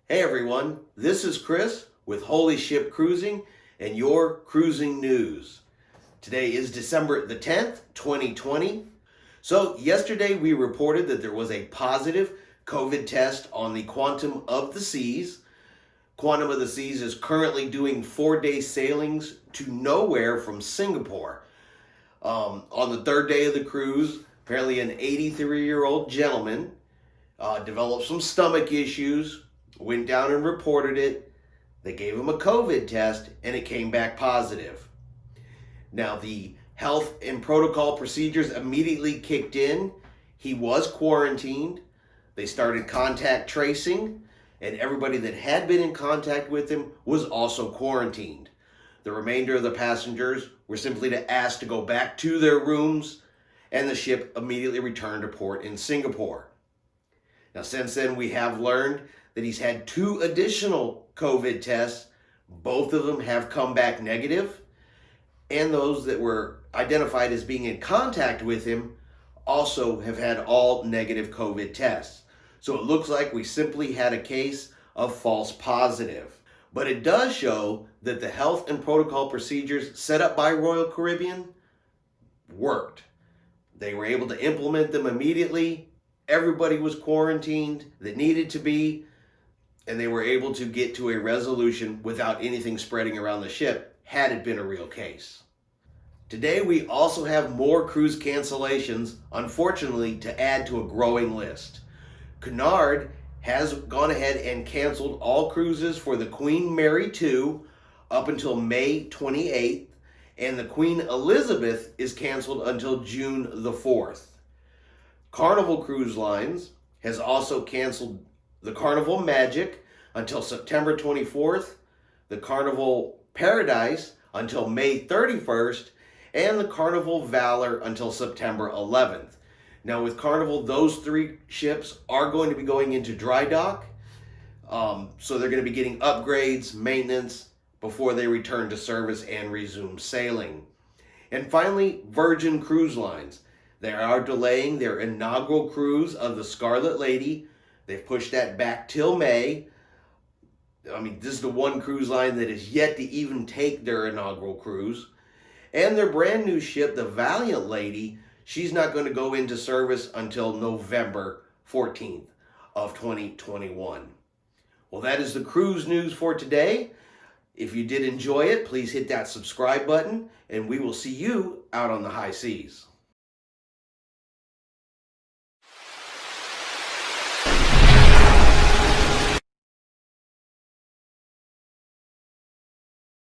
Hey everyone, this is Chris with Holy Ship Cruising and your cruising news. Today is December the 10th, 2020. So yesterday we reported that there was a positive COVID test on the Quantum of the Seas. Quantum of the Seas is currently doing 4-day sailings to nowhere from Singapore. On the third day of the cruise, apparently an 83-year-old gentleman developed some stomach issues, went down and reported it. They gave him a COVID test and it came back positive. Now the health and protocol procedures immediately kicked in. He was quarantined. They started contact tracing, and everybody that had been in contact with him was also quarantined. The remainder of the passengers were simply asked to go back to their rooms, and the ship immediately returned to port in Singapore. Now, since then, we have learned that he's had 2 additional COVID tests. Both of them have come back negative, and those that were identified as being in contact with him also have had all negative COVID tests. So it looks like we simply had a case of false positive. But it does show that the health and protocol procedures set up by Royal Caribbean worked. They were able to implement them immediately. Everybody was quarantined that needed to be, and they were able to get to a resolution without anything spreading around the ship, had it been a real case. Today we also have more cruise cancellations, unfortunately, to add to a growing list. Cunard has gone ahead and canceled all cruises for the Queen Mary 2 up until May 28th, and the Queen Elizabeth is canceled until June the 4th. Carnival Cruise Lines has also canceled the Carnival Magic until September 24th, the Carnival Paradise until May 31st, and the Carnival Valor until September 11th. Now with Carnival, those 3 ships are going to be going into dry dock, so they're going to be getting upgrades, maintenance, before they return to service and resume sailing. And finally, Virgin Cruise Lines. They are delaying their inaugural cruise of the Scarlet Lady. They've pushed that back till May. This is the one cruise line that is yet to even take their inaugural cruise. And their brand new ship, the Valiant Lady, she's not going to go into service until November 14th of 2021. Well, that is the cruise news for today. If you did enjoy it, please hit that subscribe button, and we will see you out on the high seas.